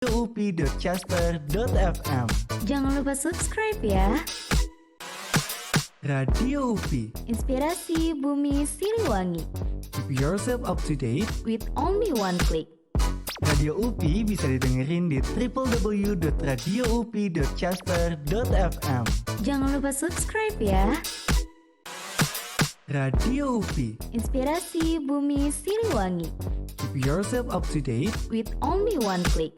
up.chester.fm. Jangan lupa subscribe ya. Radio UPI, Inspirasi Bumi Siliwangi keep yourself up to date. with only one click. Radio UPI bisa didengerin di www.radioupi.chester.fm. Jangan lupa subscribe ya. Radio UPI, Inspirasi Bumi Siliwangi keep yourself up to date. with only one click.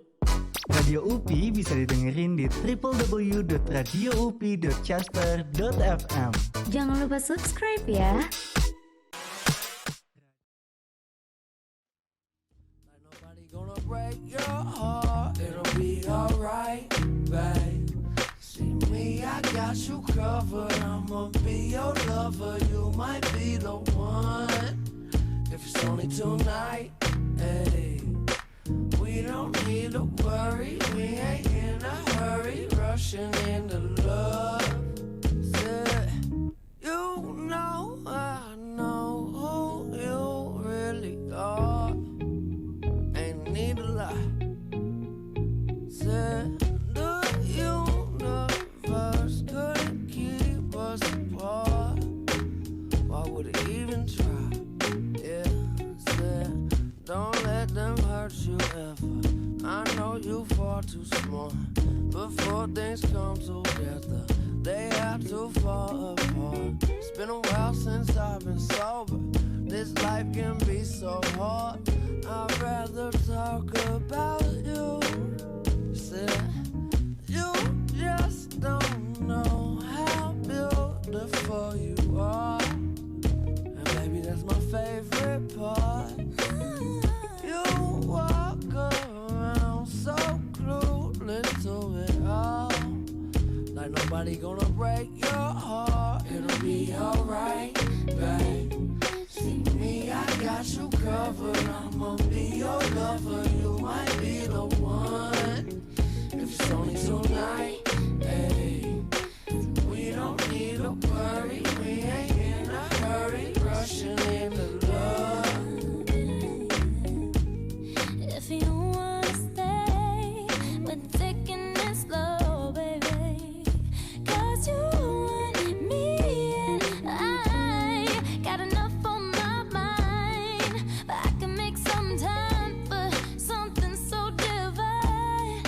Radio UPI bisa didengerin di www.radioupi.chester.fm. Jangan lupa subscribe ya. Nobody gonna break your heart. It'll be alright, babe. See me, I got you covered. I'ma be your lover. You might be the one. If it's only tonight, hey. We don't need to worry. We ain't in a hurry, rushing into love. Yeah. You know I know who you really are. Ain't need a lie. Said the universe couldn't keep us apart. Why would it even try? Yeah, said don't let them hurt you ever. I know you far too smart. Before things come together, they have to fall apart. It's been a while since I've been sober. This life can be so hard. I'd rather talk about you. Said you just don't know how beautiful you are. And baby, that's my favorite part. You walk around so clueless to it all. Like nobody gonna break your heart. It'll be alright, babe. See me, I got you covered. I'ma be your lover. You might be the one. If it's only tonight, hey. We don't need to worry. We ain't in a hurry, rushing into love. If you wanna stay, but taking it slow, baby. 'Cause you want me and I got enough on my mind. But I can make some time for something so divine.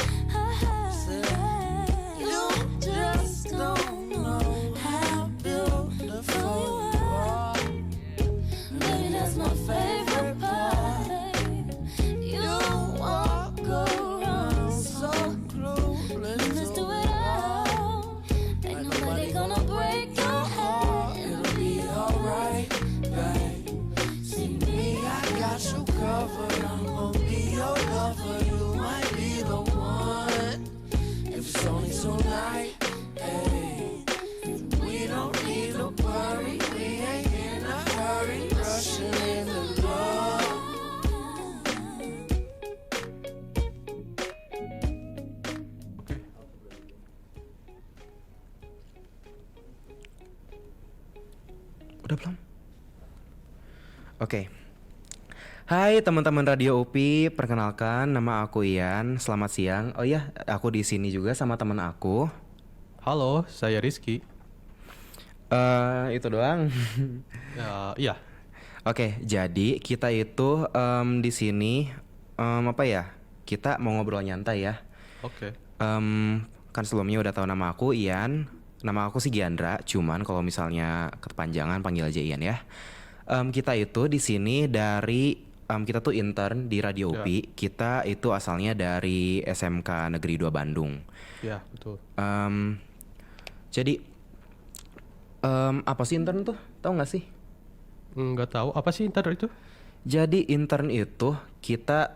You just don't know how beautiful you are. Baby, that's my favorite part. You walk around so clueless Let's to do it all. Ain't nobody gonna break your heart. It'll be alright, babe. See me, I got you covered. I'ma be your lover. You might be the one. If it's only tonight, hey. We don't need to worry. We ain't in a hurry, rushing into love. Udah belum? Oke. Hai teman-teman Radio UPI, perkenalkan nama aku Ian. Selamat siang. Oh iya, aku di sini juga sama teman aku. Halo, saya Rizky. Itu doang. Iya, Oke, jadi kita itu di sini apa ya? Kita mau ngobrol nyantai ya. oke. Kan sebelumnya udah tahu nama aku Ian. Nama aku sih Giandra, cuman kalau misalnya kepanjangan panggil aja Ian ya. Kita itu di sini dari kita tuh intern di Radio Ya. UPI. Kita itu asalnya dari SMK Negeri 2 Bandung. Iya, betul. Jadi apa sih intern tuh? Tahu nggak sih? Nggak tahu, apa sih intern itu? Jadi intern itu kita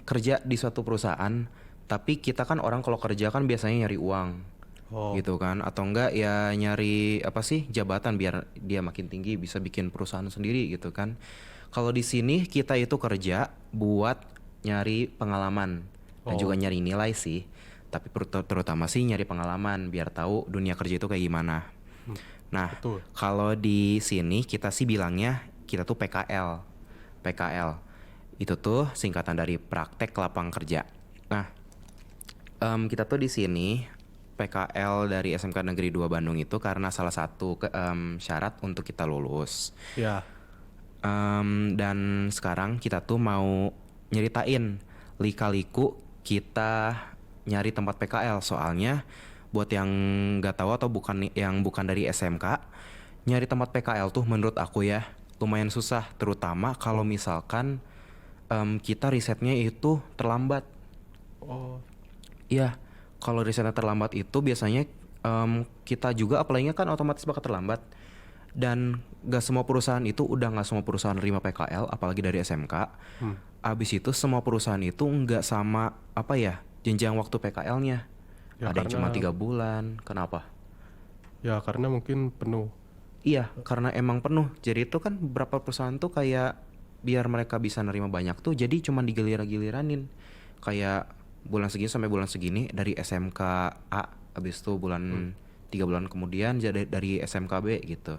kerja di suatu perusahaan, tapi kita kan orang kalau kerja kan biasanya nyari uang. Oh, Gitu kan, atau enggak ya nyari apa sih jabatan biar dia makin tinggi bisa bikin perusahaan sendiri gitu kan. Kalau di sini kita itu kerja buat nyari pengalaman dan Oh. juga nyari nilai sih, tapi terutama sih nyari pengalaman biar tahu dunia kerja itu kayak gimana. Nah, betul. kalau di sini kita sih bilangnya kita tuh PKL. PKL itu tuh singkatan dari praktek lapang kerja. Nah, kita tuh di sini PKL dari SMK Negeri 2 Bandung itu karena salah satu syarat untuk kita lulus. Ya. Dan sekarang kita tuh mau nyeritain lika-liku kita nyari tempat PKL. Soalnya buat yang nggak tahu atau bukan dari SMK, nyari tempat PKL tuh menurut aku ya lumayan susah, terutama kalau misalkan kita risetnya itu terlambat. Oh, Iya, kalau risetnya terlambat itu biasanya kita juga apply-nya kan otomatis bakal terlambat. Dan gak semua perusahaan itu nggak semua perusahaan nerima PKL, apalagi dari SMK. Abis itu semua perusahaan itu nggak sama jenjang waktu PKL-nya. Ya, Ada yang cuma karena- 3 bulan. Kenapa? ya karena mungkin penuh. Iya, karena emang penuh. Jadi itu kan beberapa perusahaan tuh kayak biar mereka bisa nerima banyak tuh, jadi cuma digilir-giliranin. Kayak bulan segini sampai bulan segini dari SMK A, habis itu 3 bulan kemudian jadi dari SMK B gitu.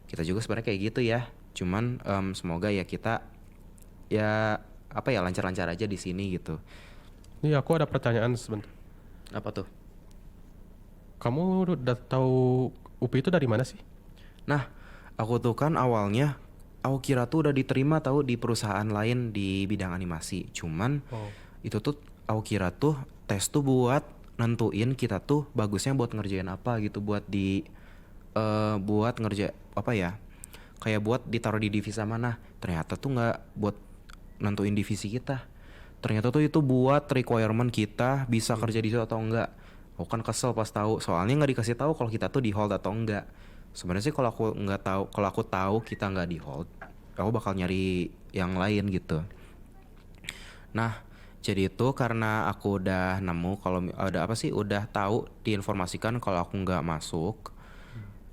Kita juga sebenarnya kayak gitu ya. Cuman semoga ya kita lancar-lancar aja di sini gitu. Nih aku ada pertanyaan sebentar. Apa tuh? Kamu udah tahu UPI itu dari mana sih? Nah, aku tuh kan awalnya aku kira tuh udah diterima tahu di perusahaan lain di bidang animasi. Cuman itu tuh aku kira tuh tes tuh buat nentuin kita tuh bagusnya buat ngerjain apa gitu, buat kayak buat ditaruh di divisi mana. Ternyata tuh nggak buat nentuin divisi kita. Ternyata tuh itu buat requirement kita bisa kerja di situ atau enggak. Aku kan kesel pas tahu, soalnya nggak dikasih tahu kalau kita tuh di hold atau enggak. Sebenarnya sih kalau aku tahu kita nggak di hold, aku bakal nyari yang lain gitu. Nah, jadi itu karena aku udah nemu udah tahu diinformasikan kalau aku nggak masuk.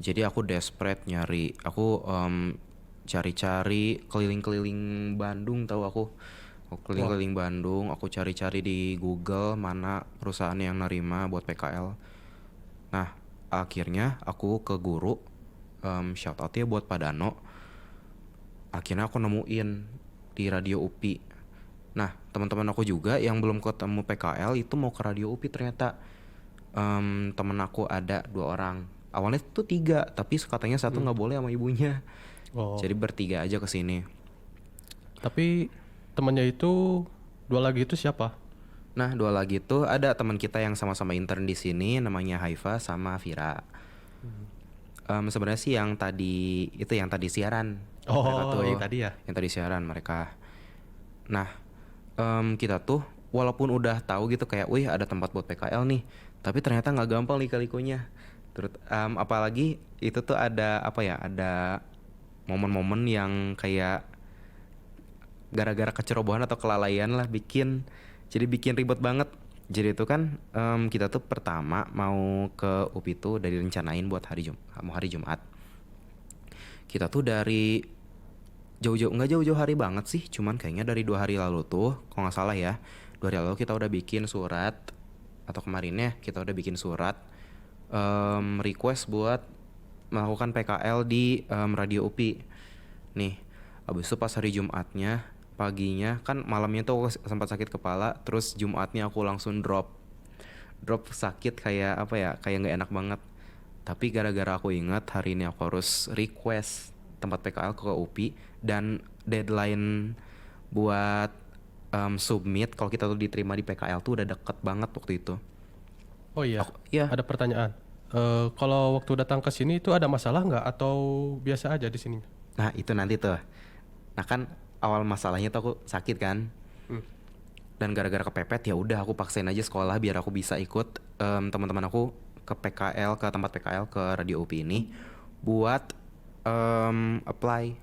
Jadi aku desperate nyari, aku cari-cari keliling-keliling Bandung, tahu aku keliling-keliling Bandung, aku cari-cari di Google mana perusahaan yang nerima buat PKL. Nah, akhirnya aku ke guru, shout out ya buat Pak Dano. Akhirnya aku nemuin di Radio UPI. Nah, teman-teman aku juga yang belum ketemu PKL itu mau ke Radio UPI ternyata. Temen aku ada 2 orang. Awalnya tuh 3, tapi katanya 1 nggak boleh sama ibunya. Jadi bertiga aja ke sini. Tapi temannya itu 2 lagi itu siapa? Nah, 2 lagi tuh ada teman kita yang sama-sama intern di sini, namanya Haifa sama Vira. Sebenarnya sih yang tadi siaran. Mereka tuh, yang tadi ya? Yang tadi siaran mereka. Nah, kita tuh walaupun udah tahu gitu kayak, wih ada tempat buat PKL nih, tapi ternyata nggak gampang lika-likunya. Apalagi itu tuh ada momen-momen yang kayak gara-gara kecerobohan atau kelalaian lah bikin ribet banget. Jadi itu kan kita tuh pertama mau ke UPI tuh dari rencanain buat hari Jumat. Kita tuh dari nggak jauh-jauh hari banget sih, cuman kayaknya dari 2 hari lalu tuh, kalau nggak salah ya, 2 hari lalu kita udah bikin surat, atau kemarinnya kita udah bikin surat request buat melakukan PKL di Radio UPI. Nih, abis itu pas hari Jumatnya paginya kan, malamnya tuh aku sempat sakit kepala, terus Jumatnya aku langsung drop sakit kayak nggak enak banget. Tapi gara-gara aku ingat hari ini aku harus request tempat PKL ke UPI dan deadline buat submit kalau kita tuh diterima di PKL tuh udah deket banget waktu itu. Oh iya, iya. ada pertanyaan. Kalau waktu datang ke sini itu ada masalah nggak atau biasa aja di sini? Nah itu nanti tuh. Nah kan awal masalahnya tuh aku sakit kan. Dan gara-gara kepepet ya udah aku paksain aja sekolah biar aku bisa ikut teman-teman aku ke tempat PKL ke Radio UPI ini buat apply.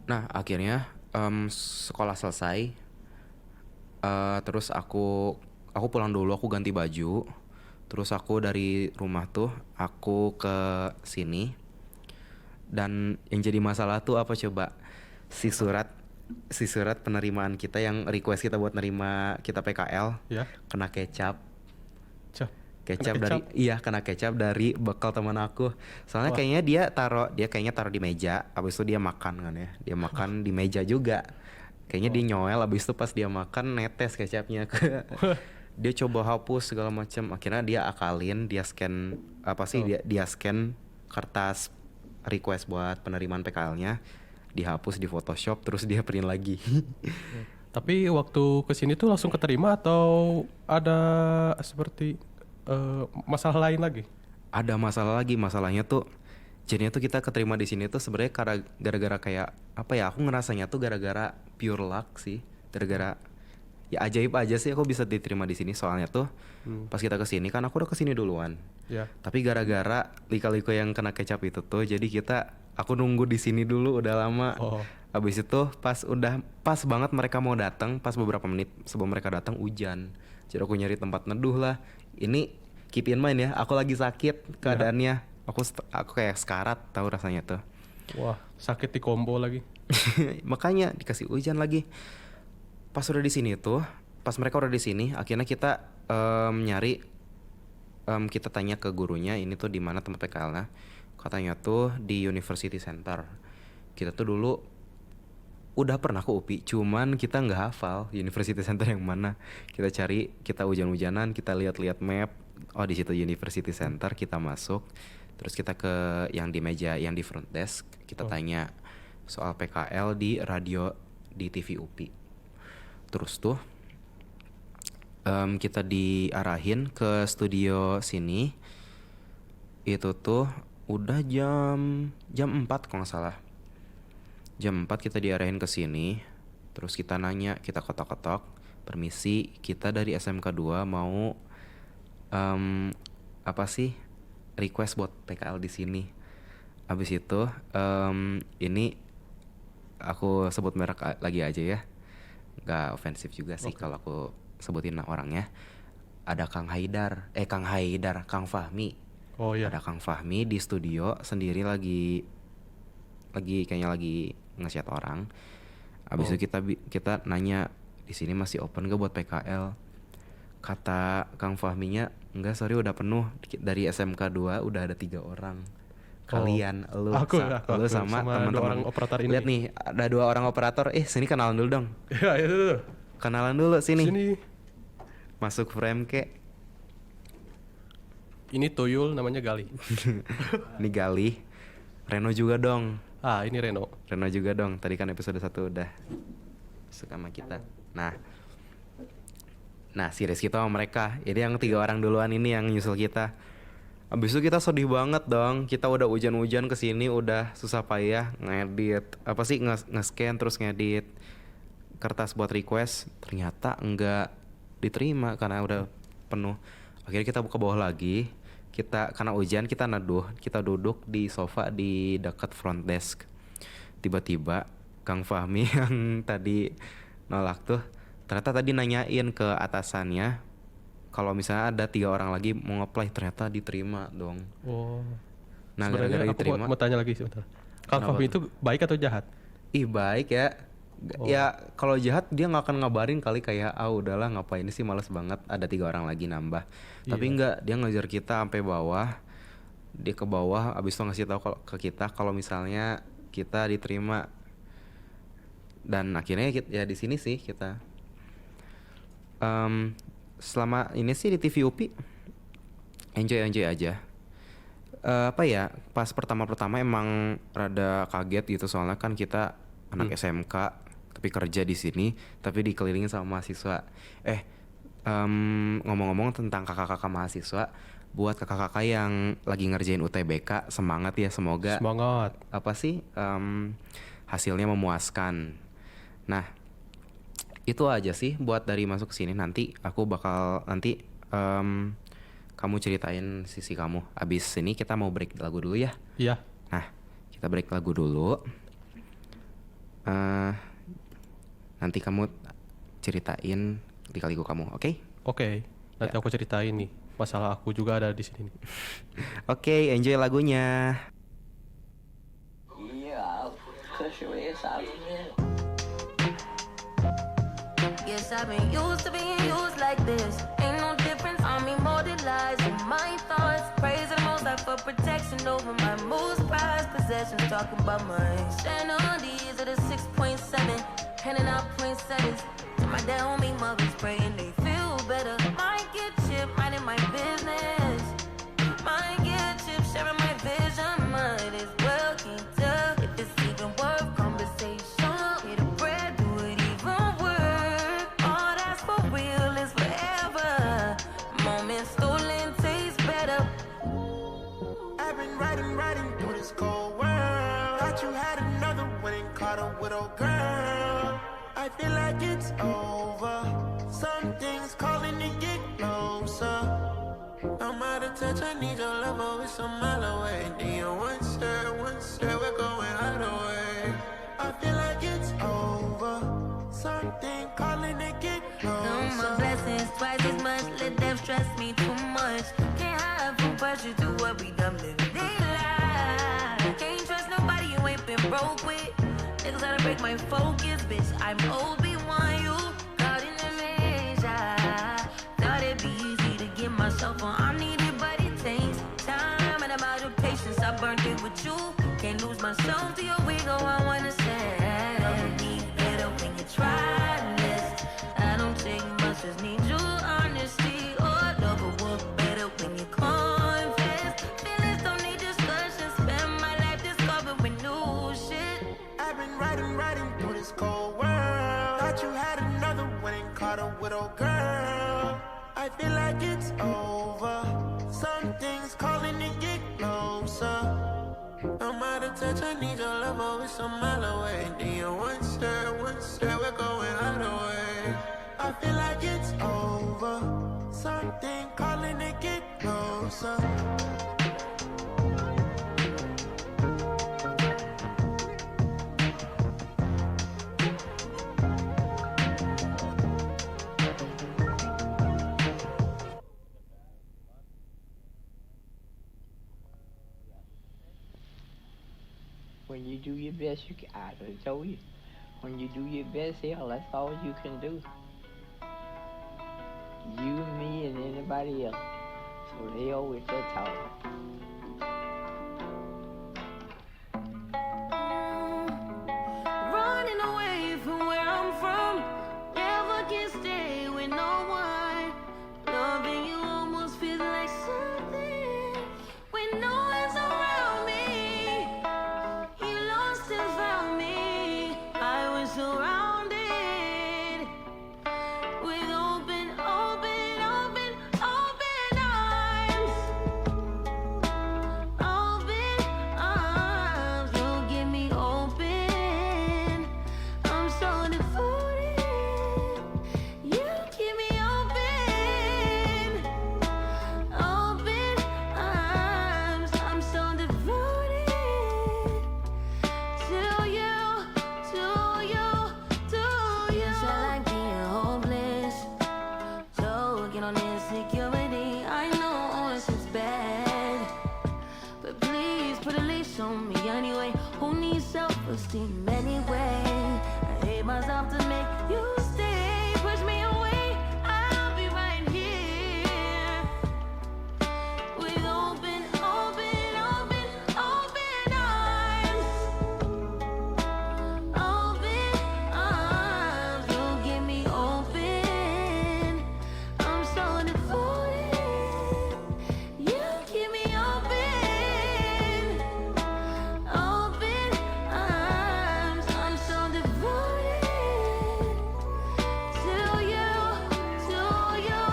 Nah akhirnya sekolah selesai, terus aku pulang dulu, aku ganti baju, terus aku dari rumah tuh aku ke sini. Dan yang jadi masalah tuh apa coba? Si surat penerimaan kita yang request kita buat nerima kita PKL Ya. kena kecap. Kena Kena kecap dari bekal teman aku. Soalnya kayaknya dia taruh di meja, habis itu dia makan kan ya. Dia makan di meja juga. Kayaknya dia nyoel, abis itu pas dia makan netes kecapnya ke dia coba hapus segala macam. Akhirnya dia akalin, dia scan dia scan kertas request buat penerimaan PKL-nya, dihapus di Photoshop, terus dia print lagi. Tapi waktu kesini tuh langsung keterima atau ada seperti masalah lain lagi? Ada masalah lagi, masalahnya tuh jadinya tuh kita keterima di sini tuh sebenarnya karena gara-gara kayak apa ya, aku ngerasanya tuh gara-gara pure luck sih, gara-gara ya ajaib aja sih aku bisa diterima di sini. Soalnya tuh pas kita kesini kan aku udah kesini duluan, tapi gara-gara lika-liku yang kena kecap itu tuh, jadi aku nunggu di sini dulu udah lama. Habis itu pas banget mereka mau datang, pas beberapa menit sebelum mereka datang hujan, jadi aku nyari tempat neduh lah. Ini keep in mind ya, aku lagi sakit keadaannya. Aku kayak sekarat, tahu rasanya tuh. Wah, sakit di combo lagi. Makanya dikasih hujan lagi. Pas udah di sini tuh, pas mereka udah di sini, akhirnya kita nyari, kita tanya ke gurunya ini tuh di mana tempat PKL-nya. Katanya tuh di University Center. Kita tuh dulu udah pernah ke UPI, cuman kita nggak hafal University Center yang mana. Kita cari, kita hujan-hujanan, kita lihat-lihat map. Oh di situ University Center, kita masuk. Terus kita ke yang di meja, yang di front desk, kita tanya soal PKL di radio di TV UPI. Terus tuh kita diarahin ke studio sini. Itu tuh udah jam 4 kalau nggak salah. Jam 4 kita diarahin ke sini. Terus kita nanya, kita ketok-ketok, permisi, kita dari SMK 2 mau request buat PKL di sini. Abis itu ini aku sebut merek lagi aja ya, nggak ofensif juga sih kalau aku sebutin orangnya. Ada Kang Fahmi. Oh iya. Ada Kang Fahmi di studio sendiri lagi kayaknya lagi nge-chat orang. Abis itu kita nanya, di sini masih open gak buat PKL? Kata Kang Fahminya, enggak sorry udah penuh, dari SMK 2 udah ada 3 orang. Kalian, lu sama teman-teman orang operator ini. Lihat nih, ada 2 orang operator. Sini kenalan dulu dong. Ya itu. Kenalan dulu sini. Sini. Masuk frame kek. Ini tuyul namanya Gali. Ini Gali. Reno juga dong. Ini Reno. Reno juga dong. Tadi kan episode 1 udah suka sama kita. Nah, series kita sama mereka. Jadi yang 3 orang duluan ini yang nyusul kita. Abis itu kita sedih banget dong. Kita udah hujan-hujan kesini, udah susah payah ngedit. Nge-scan terus ngedit kertas buat request. Ternyata enggak diterima karena udah penuh. Akhirnya kita buka bawah lagi. Karena hujan kita neduh. Kita duduk di sofa di dekat front desk. Tiba-tiba Kang Fahmi yang tadi nolak tuh, ternyata tadi nanyain ke atasannya kalau misalnya ada 3 orang lagi mau nge-apply, ternyata diterima dong. Nah, gara-gara diterima. Aku mau tanya lagi sebentar. Kang Fahmi itu baik atau jahat? Baik ya. Ya kalau jahat dia nggak akan ngabarin kali, kayak udahlah ngapain sih, males banget ada 3 orang lagi nambah. Tapi enggak, dia ngejar kita sampai bawah. Dia ke bawah abis itu ngasih tahu ke kita kalau misalnya kita diterima. Dan akhirnya ya di sini sih kita. Selama ini sih di TV UPI enjoy aja. Pas pertama emang rada kaget gitu, soalnya kan kita anak SMK tapi kerja di sini, tapi dikelilingin sama mahasiswa. Ngomong-ngomong tentang kakak-kakak mahasiswa, buat kakak-kakak yang lagi ngerjain UTBK, semangat ya, semoga hasilnya memuaskan. Nah, itu aja sih buat dari masuk ke sini. Nanti aku bakal kamu ceritain sisi kamu. Abis ini kita mau break lagu dulu ya. Iya. Nah, kita break lagu dulu. Nanti kamu ceritain lika-liku kamu, oke? Oke. Nanti aku ceritain nih. Masalah aku juga ada di sini nih. Oke, enjoy lagunya. Yes, I've been used to being used like this. Ain't no difference on me, more than lies in my thoughts. Praise the most high for protection over my most prized possessions. Talking about mine. Stand on these at a 6.7. Handing out points settings. My dad on me, mothers praying they feel better. Might get chipped, minding my business. Might get chipped, sharing my vision. Might as well keep up if it's even worth conversation. Hit a bread, do it even work. All that's for real is forever. Moments stolen taste better. I've been riding through this cold world. Thought you had another one and caught a widow girl. I feel like it's over. Something's calling to get closer. I'm out of touch, I need your love, oh, it's a mile away. Then you once said we're going either way. I feel like it's over. Something calling to get Count my closer. blessings twice as much. Let them stress me too much. Can't have full pressure to what we done living they life. Can't trust nobody you ain't been broke with. Niggas gotta break my focus, bitch. I'm Obi-Wan, you caught in the measure. Thought it'd be easy to get myself on. I need it, but it takes time, and I'm out of patience. I burnt it with you. Can't lose myself to your ego. I wanna say, love me better when you try this. I don't take much, just need your honesty. Oh, love will work better when you confess. Feelings don't need discussion. Spend my life discovering new shit. I've been riding through this cold world. Thought you had another one and caught a widow girl. I feel like it's over. Something's calling to get closer. I'm out of touch, I need your love, oh, it's a mile away. Then you once said we're going either way. I feel like it's over. Something calling to get closer. When you do your best, I told you. When you do your best, hell, that's all you can do. You, me, and anybody else. So they always that talk. Running away from where I'm from. Never can stay with no one. Loving you almost feels like something when no one's around me. You lost and found me. I was surrounded with open arms. Open arms, you get me open. I'm so devoted. You keep me open. Open arms, I'm so devoted to you, to you, to you. Feel like being hopeless. So get on insecurity. I know it seems bad, but please put a leash on me anyway. Who needs self-esteem anyway? I hate myself to make you stay. Push me away, I'll be right here with open arms. Open arms, you get me open. I'm so devoted. You keep me open. Open arms, I'm so devoted to you, to you,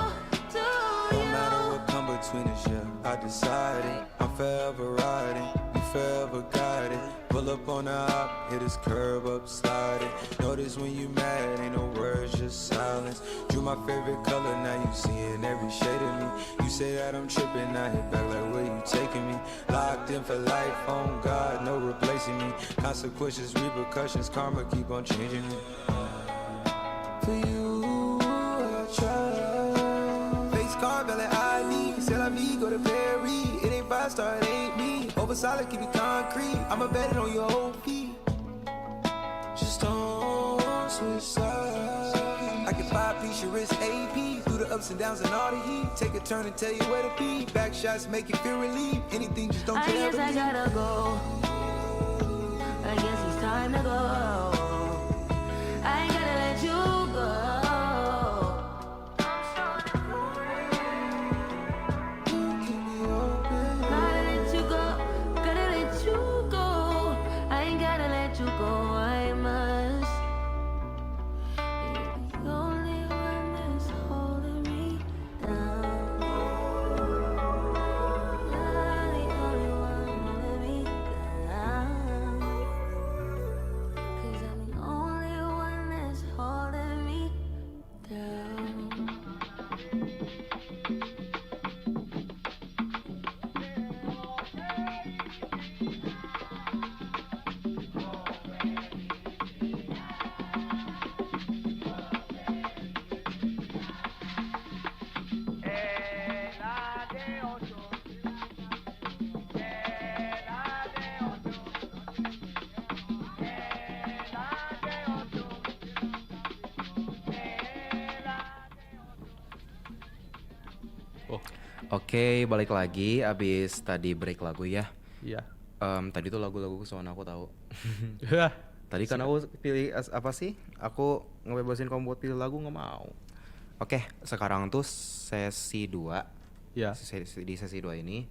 to No matter you. what come between us, yeah, I decided I'm forever riding, you forever guided. Pull up on the hop, hit this curb up, sliding. Notice when you mad, ain't no words, just silence. Drew my favorite color, now you seeing every shade of me. You say that I'm tripping, I hit back like where you taking me. Locked in for life, on God, no replacing me. Consequences, repercussions, karma keep on changing me. For you, I try. Face card, belly ID, c'est la vie, go to Perry. It ain't 5-star, it ain't me. Over solid, keep it concrete. I'ma bet it on your whole feet. Just don't switch sides. I can 5-piece your wrist AP. Through the ups and downs and all the heat. Take a turn and tell you where to be. Back shots make you feel relief. Anything, just don't I you guess ever I leave. gotta go. I guess it's time to go. I ain't gotta let you Oh, Oke, balik lagi abis tadi break lagu ya. iya. Tadi tuh lagu-lagu kesukaan aku tahu. Yah, Tadi kan aku pilih apa sih? Aku ngebebasin kamu buat pilih lagu nggak mau. Oke, sekarang tuh sesi 2. ya. Di sesi 2 ini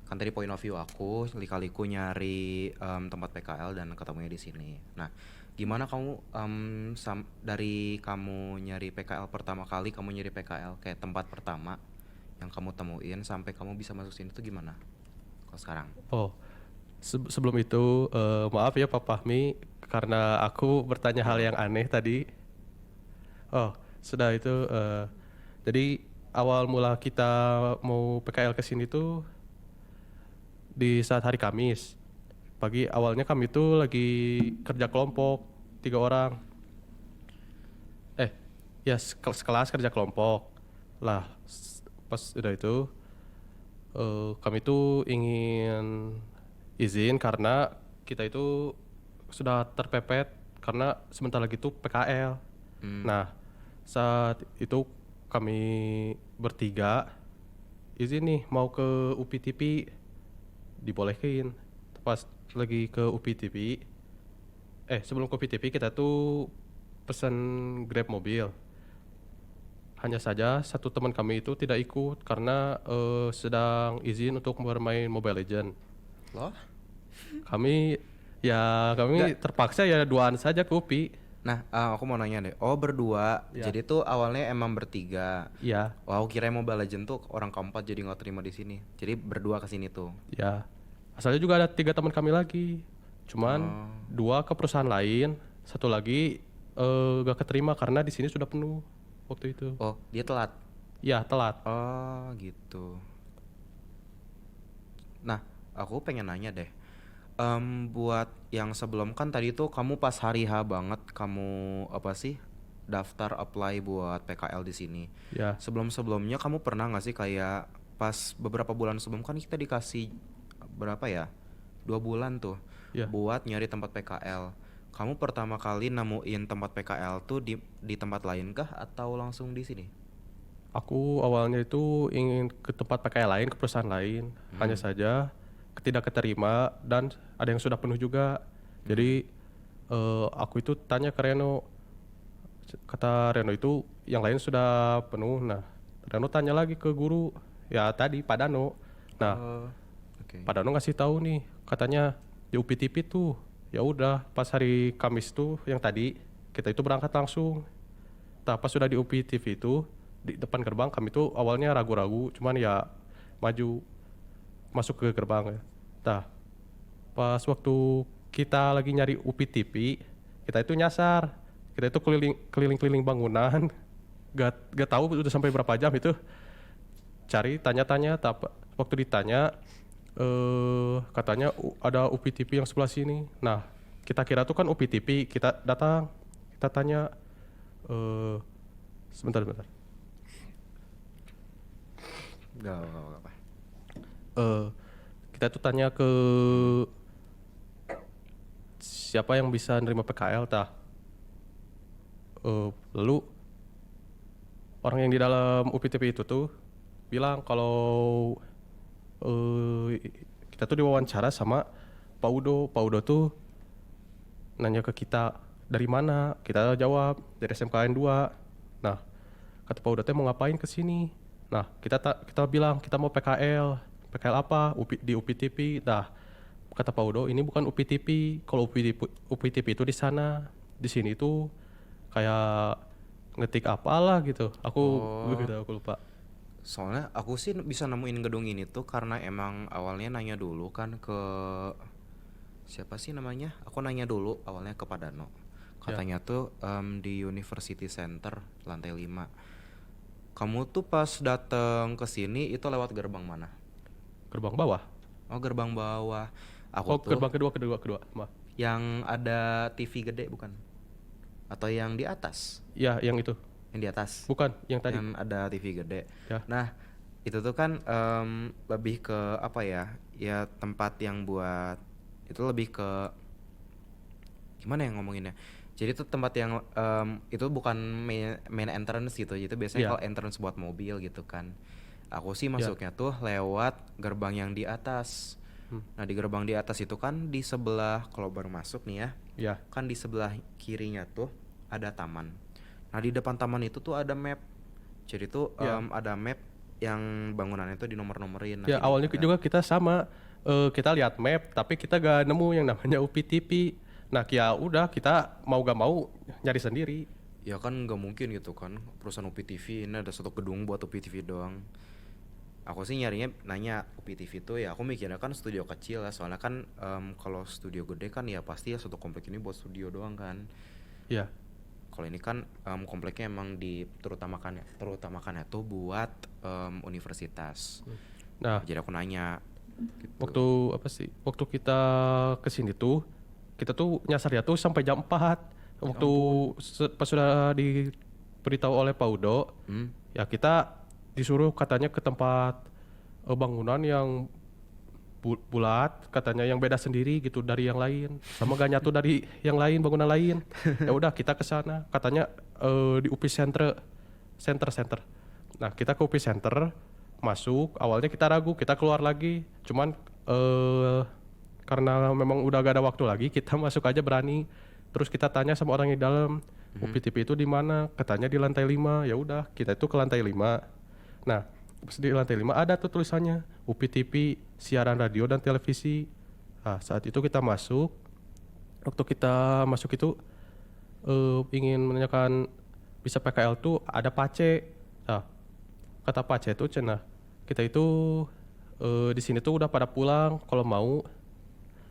kan tadi point of view aku lika-liku nyari tempat PKL dan ketemunya di sini. Nah, gimana kamu dari kamu nyari PKL pertama kali, kamu nyari PKL kayak tempat pertama yang kamu temuin sampai kamu bisa masuk sini tuh gimana? Kalau sekarang? Oh, sebelum itu maaf ya Pak Fahmi karena aku bertanya hal yang aneh tadi. Oh, sudah itu jadi awal mula kita mau PKL ke sini tuh di saat hari Kamis. Pagi awalnya kami tuh lagi kerja kelompok 3 orang. Ya sekelas kerja kelompok. Lah, pas udah itu kami tuh ingin izin karena kita itu sudah terpepet karena sebentar lagi tuh PKL. Nah, saat itu kami bertiga izin nih mau ke UPTP, dibolehin. Pas lagi ke UPTP, sebelum ke UPTP kita tuh pesan Grab mobil. Hanya saja satu teman kami itu tidak ikut karena sedang izin untuk bermain Mobile Legend. Loh? Kami terpaksa ya duaan saja ke UPI. Nah, aku mau nanya deh. Oh, berdua. Ya. Jadi tuh awalnya emang bertiga. Ya, Wah, aku kira Mobile Legend tuh orang keempat jadi nggak terima di sini. Jadi berdua ke sini tuh. ya. Asalnya juga ada 3 teman kami lagi. Cuman 2 ke perusahaan lain, satu lagi gak keterima karena di sini sudah penuh waktu itu. Oh, dia telat. Ya, telat. Oh, gitu. Nah, aku pengen nanya deh. Buat yang sebelum kan tadi tuh kamu pas hari H banget kamu apa sih daftar apply buat PKL di sini. Ya, Sebelum-sebelumnya kamu pernah nggak sih kayak pas beberapa bulan sebelum kan kita dikasih berapa ya? 2 bulan tuh Ya. buat nyari tempat PKL. Kamu pertama kali nemuin tempat PKL tuh di tempat lain kah atau langsung di sini? aku awalnya itu ingin ke tempat PKL lain, ke perusahaan lain. Hanya saja tidak keterima dan ada yang sudah penuh juga. Jadi aku itu tanya ke Reno. Kata Reno itu yang lain sudah penuh. Nah, Reno tanya lagi ke guru. Ya tadi Pak Dano. Nah, Oke. Pak Dano ngasih tahu nih, katanya di UPTP tuh. Ya udah, pas hari Kamis tuh yang tadi kita itu berangkat langsung. Nah, pas sudah di UPTP itu di depan gerbang kami tuh awalnya ragu-ragu, cuman ya maju masuk ke gerbang ya. Nah, pas waktu kita lagi nyari UPTP, kita itu nyasar. Kita itu keliling-keliling bangunan. Gak tahu udah sampai berapa jam itu. Cari tanya-tanya, waktu ditanya katanya ada UPTP yang sebelah sini. Nah, kita kira tuh kan UPTP, kita datang, kita tanya sebentar. Gak apa-apa. Kita tuh tanya ke siapa yang bisa nerima PKL tah. Lalu orang yang di dalam UPTP itu tuh bilang kalau kita tuh diwawancara sama Pak Udo. Pak Udo tuh nanya ke kita dari mana, kita jawab dari SMKN 2. Nah, kata Pak Udo teh mau ngapain ke sini? Nah, kita bilang kita mau PKL. PKL apa? Di UPTP. Nah, kata Pak Udo ini bukan UPTP. Kalau UPTP itu di sana, di sini tuh kayak ngetik apalah gitu. Aku lupa. Soalnya aku sih bisa nemuin gedung ini tuh karena emang awalnya nanya dulu kan ke siapa sih namanya? Aku nanya dulu awalnya ke Pak Dano. Katanya tuh di University Center lantai 5. Kamu tuh pas dateng ke sini itu lewat gerbang mana? Gerbang bawah. Oh, gerbang bawah. Aku tuh Gerbang kedua. Maaf. yang ada TV gede bukan? Atau yang di atas? Ya, yang itu. Yang di atas. Bukan, yang tadi. Yang ada TV gede. Ya. Nah, itu tuh kan lebih ke apa ya? Ya tempat yang buat itu lebih ke gimana ya ngomonginnya? Jadi itu tempat yang itu bukan main entrance gitu. Itu biasanya Iya. kalau entrance buat mobil gitu kan. Aku sih masuknya tuh lewat gerbang yang di atas. Nah, di gerbang di atas itu kan di sebelah, kalau baru masuk nih ya, Ya. kan di sebelah kirinya tuh ada taman. Nah, di depan taman itu tuh ada map. Jadi tuh ada map yang bangunannya tuh dinomor-nomorin. Nah, Ya, awalnya juga kita sama, kita lihat map tapi kita gak nemu yang namanya UPTV. Nah, ya udah kita mau gak mau nyari sendiri. ya kan nggak mungkin gitu kan, perusahaan UPTV ini ada satu gedung buat UPTV doang. Aku sih nyarinya nanya UPTV tuh ya, aku mikirnya kan studio kecil lah, soalnya kan kalau studio gede kan ya pasti ya satu komplek ini buat studio doang kan. Ya. Kalau ini kan kompleknya emang terutamakan itu buat universitas. Nah, Jadi aku nanya gitu. waktu kita kesini tuh, kita tuh nyasarnya tuh sampai jam 4. Waktu pas sudah diberitahu oleh Pak Udo, ya kita disuruh katanya ke tempat bangunan yang bulat, katanya yang beda sendiri gitu dari yang lain, sama gak nyatu dari yang lain, bangunan lain. Ya udah kita ke sana, katanya di UPI Center. Nah, kita ke UPI Center, masuk, awalnya kita ragu, kita keluar lagi. Cuman karena memang udah gak ada waktu lagi, kita masuk aja berani. Terus kita tanya sama orang di dalam, UPTV itu di mana? Katanya di lantai 5. Ya udah, kita itu ke lantai 5. Nah, pas di lantai 5 ada tuh tulisannya UPTV, siaran radio dan televisi. Nah, saat itu kita masuk. Waktu kita masuk itu ingin menanyakan bisa PKL tuh ada Pace. Nah, kata Pace itu cenah, kita itu di sini tuh udah pada pulang, kalau mau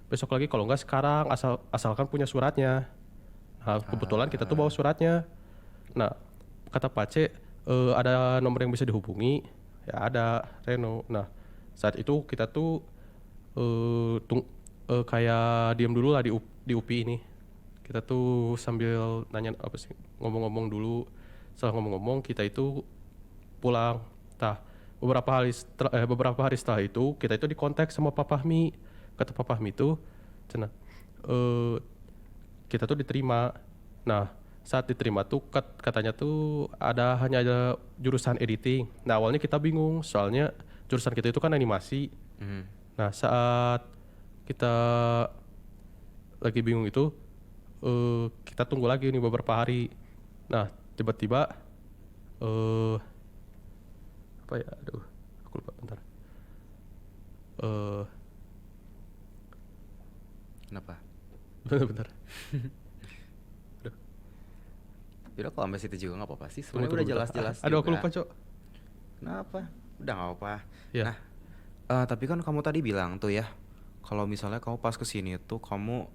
besok lagi, kalau enggak sekarang, asalkan punya suratnya. Nah, kebetulan kita tuh bawa suratnya. Nah, kata Pace ada nomor yang bisa dihubungi. Ya ada, Reno. Nah, saat itu kita tuh kayak diam dulu lah di UPI ini. Kita tuh sambil nanya apa sih, ngomong-ngomong dulu. Setelah ngomong-ngomong, kita itu pulang. Nah, beberapa hari setelah itu kita itu dikontak sama Pak Fahmi. Kata Pak Fahmi itu, cenah, kita tuh diterima. Nah, saat diterima tuh katanya tuh hanya ada jurusan editing. Nah, awalnya kita bingung soalnya jurusan kita itu kan animasi. Nah, saat kita lagi bingung itu, kita tunggu lagi nih beberapa hari. Nah, tiba-tiba apa ya? Aduh, aku lupa, bentar. Kenapa? Bentar. Yaudah, kalau sampai situ juga nggak apa-apa sih. Sebenarnya udah Bentar. jelas-jelas. Aduh, aku juga. lupa, Cok. Kenapa? Udah nggak apa-apa. Ya. Nah, tapi kan kamu tadi bilang tuh ya, kalau misalnya kamu pas kesini tuh kamu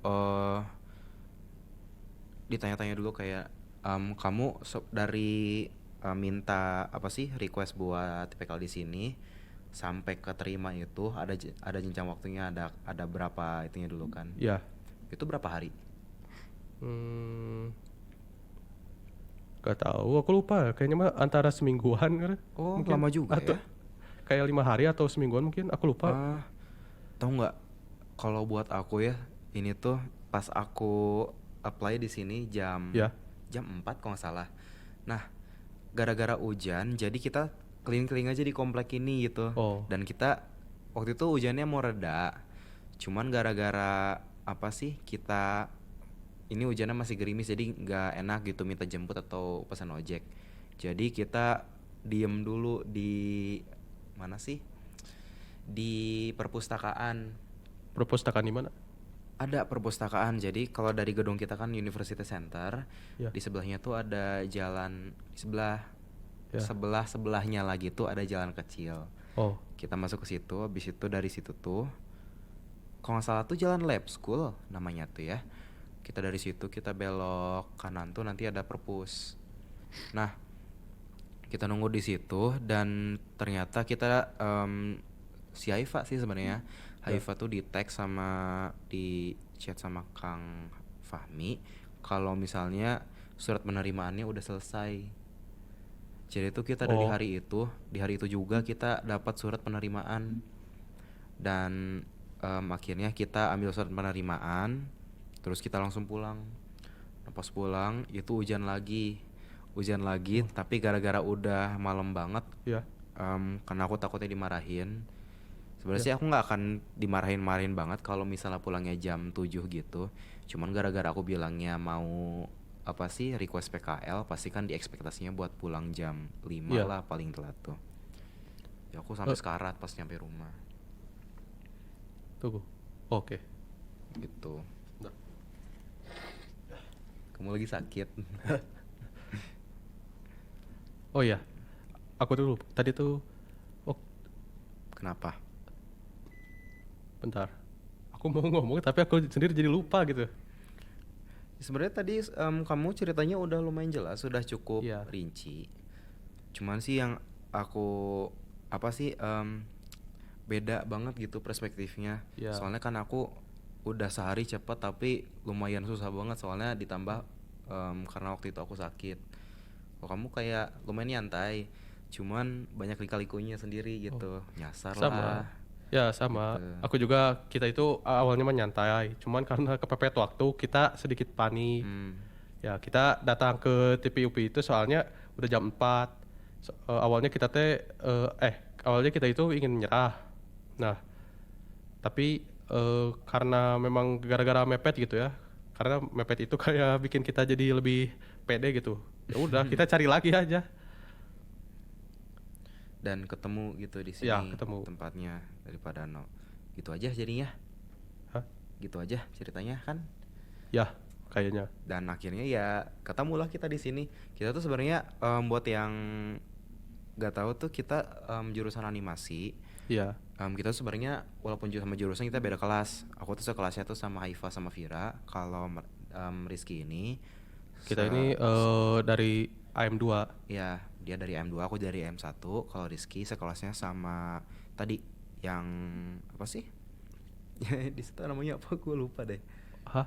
ditanya-tanya dulu kayak kamu dari minta apa sih request buat PKL di sini sampai keterima itu ada jenjang waktunya, ada berapa itunya dulu kan? Ya. Itu berapa hari? Gak tahu, aku lupa. Kayaknya mah antara semingguan kan? Oh, Mungkin. lama juga Atau ya? Kayak 5 hari atau semingguan mungkin, aku lupa. Tahu nggak? Kalau buat aku ya, ini tuh pas aku apply di sini jam 4 kalau nggak salah. Nah, gara-gara hujan, jadi kita keliling-keliling aja di komplek ini gitu. Dan kita waktu itu hujannya mau reda. Cuman gara-gara apa sih, kita ini hujannya masih gerimis, jadi nggak enak gitu minta jemput atau pesan ojek. Jadi kita diem dulu di mana sih? Di perpustakaan. Perpustakaan di mana? Ada perpustakaan. Jadi kalau dari gedung kita kan University Center, di sebelahnya tuh ada jalan, di sebelahnya lagi tuh ada jalan kecil. Kita masuk ke situ, habis itu dari situ tuh kalau nggak salah tuh jalan Lab School namanya tuh ya. Kita dari situ kita belok kanan tuh nanti ada perpus. Nah, kita nunggu di situ dan ternyata kita si Haifa sih sebenarnya. Haifa tuh di tag sama di chat sama Kang Fahmi kalau misalnya surat penerimaannya udah selesai. Jadi tuh kita di hari itu juga kita dapat surat penerimaan. Dan akhirnya kita ambil surat penerimaan, terus kita langsung pulang. Nah, pas pulang itu hujan lagi, tapi gara-gara udah malam banget, karena aku takutnya dimarahin. Sebenarnya sih aku nggak akan dimarahin banget kalau misalnya pulangnya jam 7 gitu. Cuman gara-gara aku bilangnya mau apa sih request PKL, pasti kan diekspektasinya buat pulang jam 5 Iya. lah paling telat tuh. Ya aku sampai sekarat pas nyampe rumah Tunggu. Oke. gitu. Bentar. Kamu lagi sakit? Oh iya. Aku dulu. Tadi tuh Kenapa? bentar. Aku mau ngomong tapi aku sendiri jadi lupa gitu. Sebenarnya tadi kamu ceritanya udah lumayan jelas, sudah cukup Iya. rinci. Cuman sih yang aku apa sih beda banget gitu perspektifnya. Iya. Soalnya kan aku udah sehari cepet tapi lumayan susah banget soalnya ditambah karena waktu itu aku sakit. Kalau kamu kayak lumayan nyantai, cuman banyak lika-likunya sendiri gitu. Nyasar Sama. lah. Ya sama. Gitu. Aku juga kita itu awalnya mah nyantai. Cuman karena kepepet waktu kita sedikit panik. Ya kita datang ke TPUP itu soalnya udah jam 4. Awalnya kita awalnya kita itu ingin menyerah. Nah, tapi karena memang gara-gara mepet gitu ya. Karena mepet itu kayak bikin kita jadi lebih pede gitu. Ya udah, kita cari lagi aja. Dan ketemu gitu di sini Ya, ketemu. tempatnya daripada gitu aja jadinya. Hah? Gitu aja ceritanya kan. Ya, kayaknya. Dan akhirnya ya ketemulah kita di sini. Kita tuh sebenarnya buat yang nggak tahu tuh kita jurusan animasi. Iya. Kita tuh sebenarnya walaupun sama jurusan kita beda kelas. Aku tuh sekelasnya tuh sama Haifa sama Vira. Kalau Rizky ini Kita ini dari AM2. ya dia dari M2, aku dari M1. Kalau Rizky sekelasnya sama tadi yang apa sih? Di situ namanya apa? Gue lupa deh. Hah?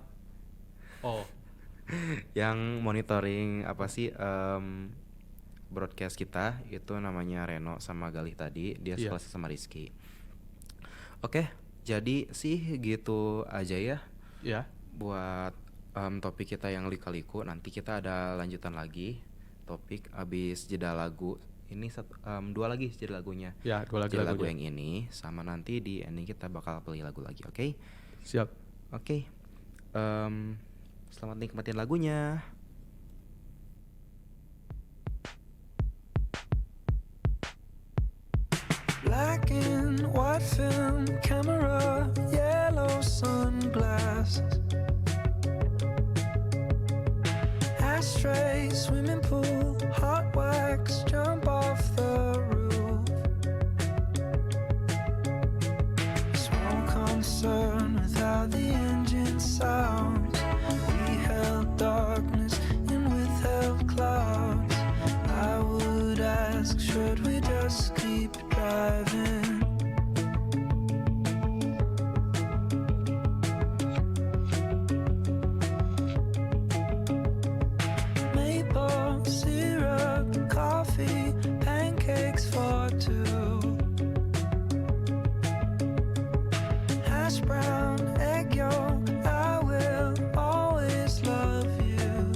Oh, Yang monitoring apa sih broadcast kita itu namanya Reno sama Galih tadi. Dia Iya. sekelas sama Rizky. Oke, jadi sih gitu aja ya ya. buat topik kita yang lika-liku. Nanti kita ada lanjutan lagi topik abis jeda lagu. Ini dua lagi jeda lagunya. Ya, dua lagi Jeda lagu lagunya. yang ini sama nanti di ending kita bakal play lagu lagi, oke? Siap. Oke. Selamat nikmatin lagunya. Black and white film camera, yellow sunglasses, ashtray, swimming pool, hot wax, jump off the roof. Small concern with how the engine sounds. We held darkness and withheld clouds. I would ask, should we just keep driving? Maple syrup, coffee, pancakes for two. Hash brown, egg yolk, I will always love you.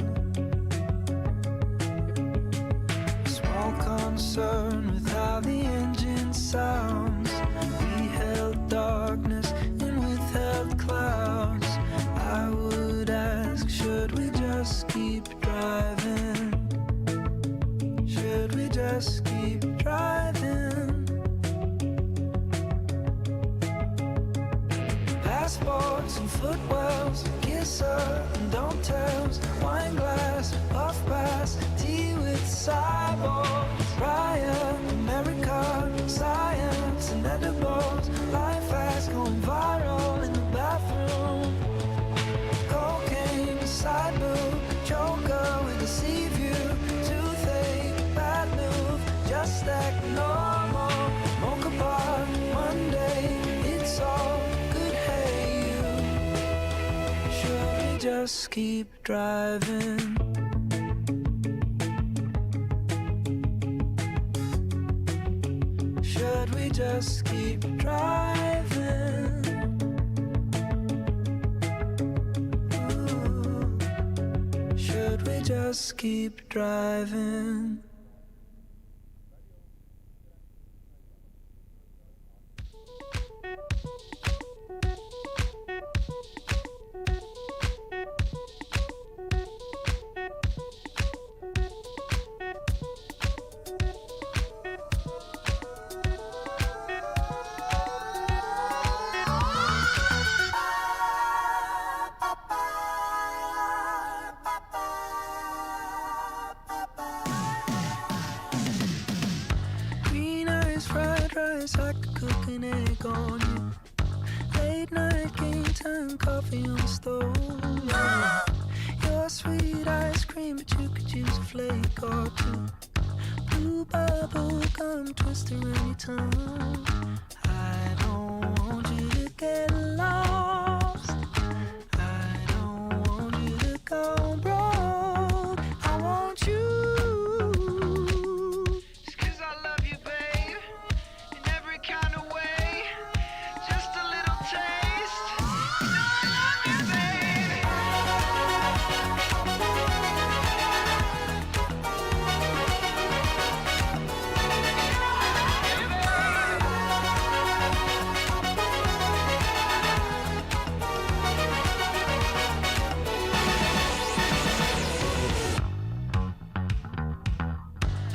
Small concern with how the engine sounds. We held darkness and withheld clouds. I would ask, should we just keep driving? Should we just keep driving? Passports and footwells, kisser and don't tells, wine glass, puff pass, tea with cyborgs, Ryan, America, science and edibles, life fast going viral in the bathroom, cocaine, side boob, joker with a sea view, toothache, bad move, just act normal, mocha bar, Monday, it's all good, hey you, should we just keep driving? Should we just keep driving? Ooh. Should we just keep driving? dry as I could cook an egg on you. Late night game time, coffee on the stove. Yeah. Your sweet ice cream, but you could use a flake or two. Blue bubble gum twist around your tongue. I don't want you to get lost. I don't want you to go broke. I want you. Just 'cause I love you, babe, in every kind of way. Just a little taste. You know I love you, baby.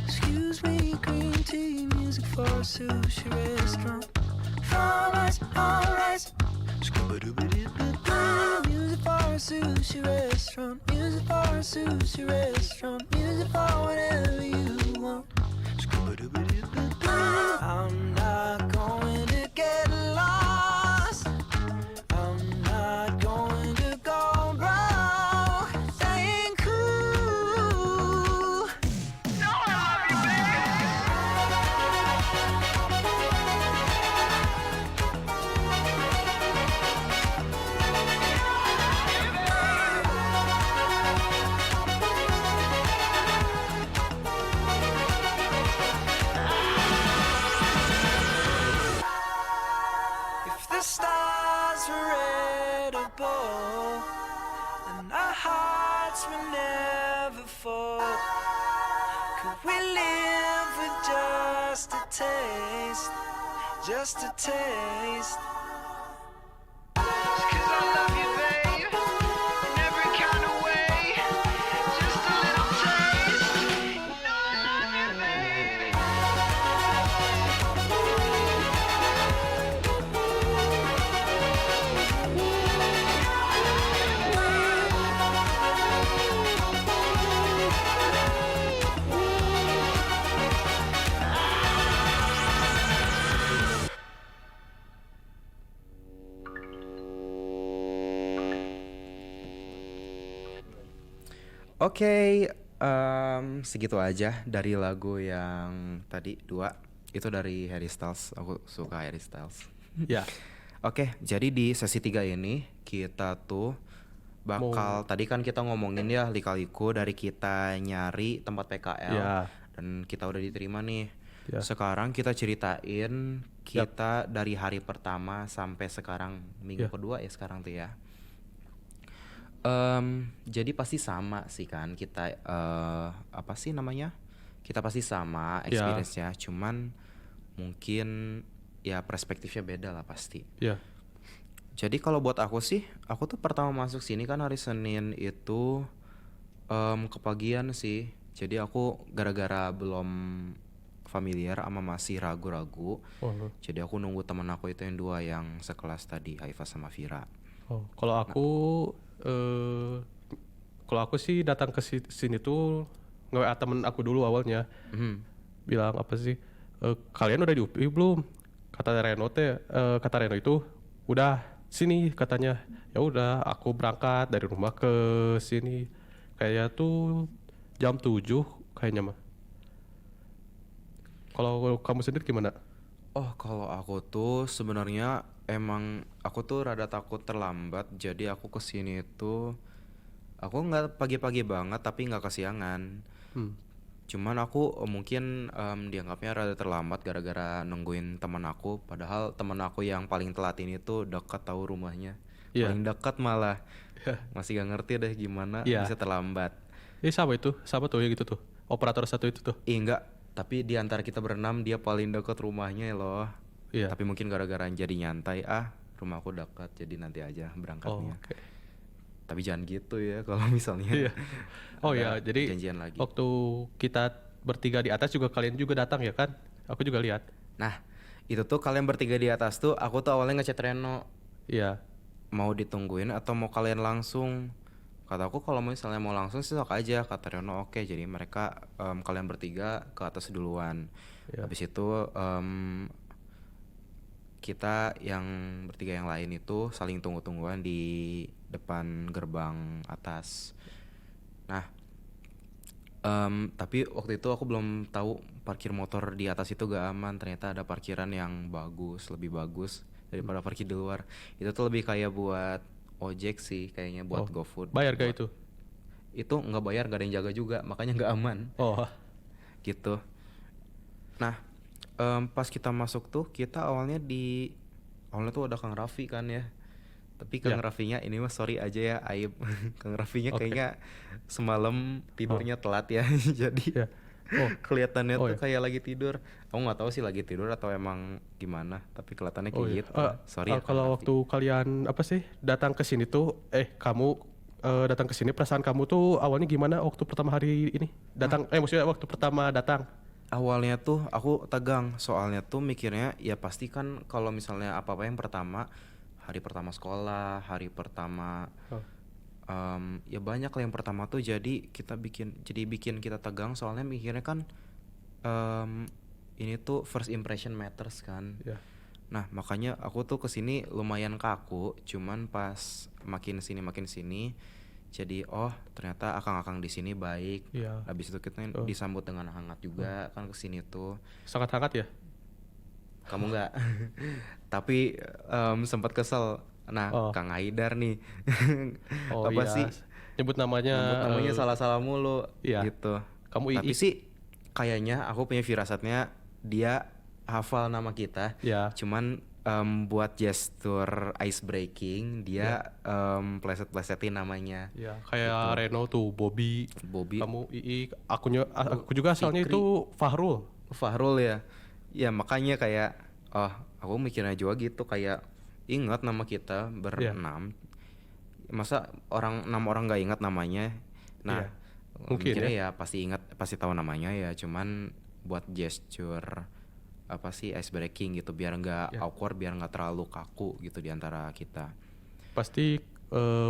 Excuse me, green tea, music for a sushi restaurant. Alright, alright. Music for a sushi restaurant. Music for a sushi restaurant. Music for whatever you want. I'm not going to get lost. I'm not going to go broke. Staying cool. No, I love you, baby. If the stars were edible, then our hearts will never fall. Could we live with just a taste? Just a taste. Just 'cause I love you, babe, in every kind of way. Just a little taste. You know I love you, baby. Oke, segitu aja dari lagu yang tadi dua. Itu dari Harry Styles. Aku suka Harry Styles. Ya. Oke, jadi di sesi 3 ini kita tuh bakal tadi kan kita ngomongin ya lika-liku dari kita nyari tempat PKL Ya. dan kita udah diterima nih. Ya. Sekarang kita ceritain kita dari hari pertama sampai sekarang minggu Ya. kedua ya sekarang tuh ya. Jadi pasti sama sih kan kita apa sih namanya? Kita pasti sama experience-nya, cuman mungkin ya perspektifnya beda lah pasti. Ya. Jadi kalau buat aku sih, aku tuh pertama masuk sini kan hari Senin itu kepagian sih. Jadi aku gara-gara belum familiar sama masih ragu-ragu. Oh, Jadi aku nunggu temen aku itu yang dua yang sekelas tadi, Aifa sama Vira. oh. Kalau aku sih datang ke sini tuh nge-WA temen aku dulu awalnya. Bilang apa sih? Kalian udah di UPI belum? Kata Reno itu udah sini katanya. Ya udah, aku berangkat dari rumah ke sini. Kayaknya tuh jam 7 kayaknya mah. Kalau kamu sendiri gimana? Oh, kalau aku tuh sebenarnya emang aku tuh rada takut terlambat. Jadi aku kesini itu aku nggak pagi-pagi banget tapi nggak kesiangan. Cuman aku mungkin dianggapnya rada terlambat gara-gara nungguin teman aku. Padahal teman aku yang paling telat ini tuh dekat tahu rumahnya. Iya. Paling dekat malah. Masih gak ngerti deh gimana Iya. bisa terlambat. Sama tuh ya gitu tuh. Operator satu itu tuh. Enggak, tapi di antara kita berenam dia paling dekat rumahnya loh. Iya. Tapi mungkin gara-gara jadi nyantai, rumahku dekat jadi nanti aja Oh, berangkatnya. oke. Tapi jangan gitu ya kalau misalnya. Iya. Oh ada ya, jadi janjian lagi. waktu kita bertiga di atas juga kalian juga datang ya kan? Aku juga lihat. Nah, itu tuh kalian bertiga di atas tuh aku tuh awalnya ngechat Reno, Iya. mau ditungguin atau mau kalian langsung. Kata aku kalau misalnya mau langsung sih sok aja, kata Reno oke. Jadi mereka kalian bertiga ke atas duluan. Iya. Habis itu kita yang bertiga yang lain itu saling tunggu-tungguan di depan gerbang atas. Nah, tapi waktu itu aku belum tahu parkir motor di atas itu gak aman. Ternyata ada parkiran yang bagus, lebih bagus daripada parkir di luar. Itu tuh lebih kayak buat ojek sih, kayaknya buat GoFood. Bayar gak itu? Itu nggak bayar, gak ada yang jaga juga, makanya nggak aman. Oh, Gitu. Nah, pas kita masuk tuh kita awalnya tuh ada Kang Raffi kan ya. Tapi Kang Ya. Raffinya ini mah sorry aja ya, aib. Kang Raffinya Oke. kayaknya semalam tidurnya telat ya. Jadi Ya. Oh. kelihatannya Oh, tuh ya. kayak lagi tidur. Aku nggak tahu sih lagi tidur atau emang gimana, tapi kelihatannya kayak iya. gitu. Sorry ya Kang Kalau Raffi. waktu kalian apa sih datang ke sini tuh, kamu datang ke sini, perasaan kamu tuh awalnya gimana waktu pertama hari ini datang? Maksudnya waktu pertama datang? Awalnya tuh aku tegang, soalnya tuh mikirnya ya pasti kan kalau misalnya apa-apa yang pertama, hari pertama sekolah, hari pertama Oh. ya banyak lah yang pertama tuh, jadi bikin kita tegang soalnya mikirnya kan ini tuh first impression matters kan. Ya. Nah makanya aku tuh kesini lumayan kaku, cuman pas makin sini jadi ternyata akang-akang di sini baik. Iya. Habis itu kita Oh. disambut dengan hangat juga kan kesini tuh. Sangat hangat ya? Kamu nggak? Tapi sempat kesel. Nah Oh. Kang Haidar nih Oh apa iya. sih? Nyebut namanya. Nyebut namanya salah-salah mulu iya. gitu. Kamu Tapi sih kayaknya aku punya firasatnya dia hafal nama kita. Ya. Cuman buat gestur ice breaking dia pleset-plesetin namanya. Ya, kayak Reno tuh, Bobby, Bobby, kamu Ii, aku juga asalnya Fikri. itu Fahrul. Fahrul ya. Ya makanya kayak aku mikirnya juga gitu, kayak ingat nama kita berenam. Masa 6 orang nggak ingat namanya? Nah, Iya. Mungkin mikirnya ya pasti ingat, pasti tahu namanya ya, cuman buat gesture apa sih ice breaking gitu biar nggak Ya. awkward, biar nggak terlalu kaku gitu di antara kita. Pasti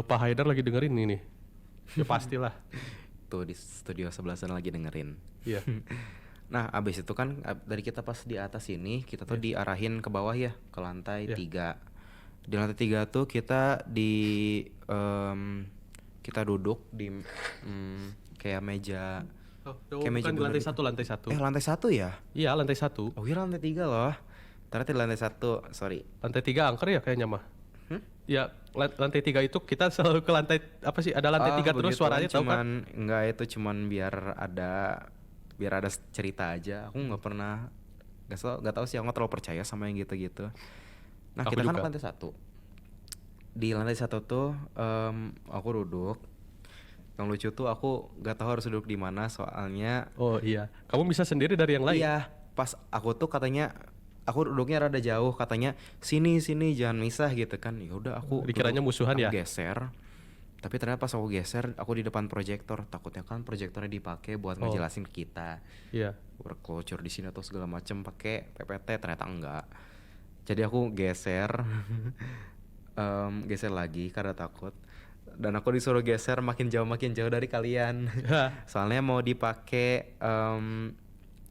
Pak Haidar lagi dengerin ini. Ya pastilah. Tuh di studio sebelah sana lagi dengerin. Iya. Nah, abis itu kan dari kita pas di atas ini kita tuh diarahin ke bawah ya, ke lantai Iya. 3. Di lantai 3 tuh kita kita duduk di kayak meja. Oh, Kayak meja bukan di lantai bundar. satu, lantai satu. Lantai 1 ya? Iya, lantai satu. Oh kira lantai 3 loh. Ternyata di lantai 1, sorry. Lantai 3 angker ya kayaknya mah. Ya, lantai 3 itu kita selalu ke lantai apa sih? Ada lantai 3 terus Begituan, suaranya tahu kan? cuman enggak, itu cuman biar ada cerita aja. Aku nggak pernah, nggak tahu sih, aku nggak terlalu percaya sama yang gitu-gitu. Nah Aku kita kan juga. ke lantai 1. Di lantai 1 tuh aku duduk. Yang lucu tuh aku nggak tahu harus duduk di mana soalnya. Oh iya. Kamu bisa sendiri dari yang lain. Iya, pas aku tuh katanya aku duduknya rada jauh, katanya sini jangan misah gitu kan. Ya udah aku Dikiranya duduk, musuhan aku ya? geser. Tapi ternyata pas aku geser, aku di depan proyektor. Takutnya kan proyektornya dipakai buat ngejelasin ke kita. Iya. Work culture di sini atau segala macem pakai PPT, ternyata enggak. Jadi aku geser, geser lagi karena takut. Dan aku disuruh geser makin jauh dari kalian. Soalnya mau dipakai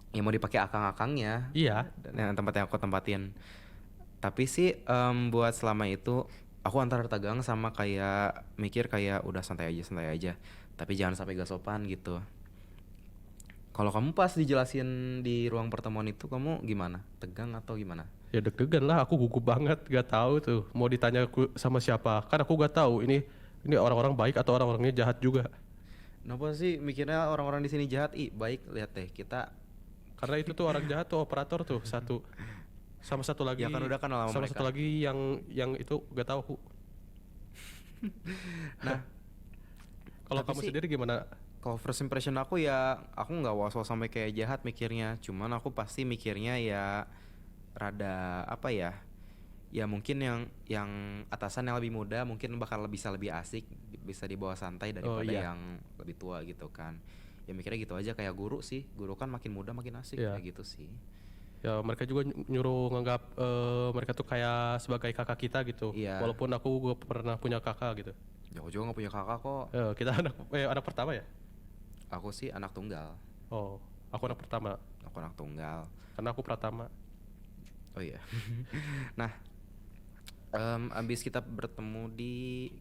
ya mau dipakai akang-akangnya. Iya. Dan yang tempat yang aku tempatin. Tapi sih buat selama itu aku antara tegang sama kayak mikir kayak udah santai aja. Tapi jangan sampai gak sopan gitu. Kalau kamu pas dijelasin di ruang pertemuan itu, kamu gimana? Tegang atau gimana? Ya deg-degan lah, aku gugup banget, gak tahu tuh mau ditanya sama siapa. Kan aku gak tahu ini orang-orang baik atau orang-orangnya jahat juga. Kenapa sih mikirnya orang-orang di sini jahat? Baik, lihat deh kita. Karena itu tuh orang jahat tuh operator tuh satu. Sama satu lagi. Ya kan udah kenal sama sama mereka. satu lagi yang itu gak tahu aku. Nah, Kalau tapi kamu sih- sendiri gimana? kalau first impression aku ya aku nggak was-was sampai kayak jahat mikirnya. Cuman aku pasti mikirnya ya rada apa ya? Ya mungkin yang atasan yang lebih muda mungkin bakal bisa lebih asik, bisa dibawa santai daripada iya. yang lebih tua gitu kan. Ya mikirnya gitu aja, kayak guru sih. Guru kan makin muda makin asik, Iya. kayak gitu sih. Ya mereka juga nyuruh nganggap mereka tuh kayak sebagai kakak kita gitu. Iya. Walaupun aku gak pernah punya kakak gitu. Ya, aku juga nggak punya kakak kok. Kita anak pertama ya? Aku sih anak tunggal. Oh, aku anak pertama. Aku anak tunggal. Karena aku pratama. Oh iya. Nah, abis kita bertemu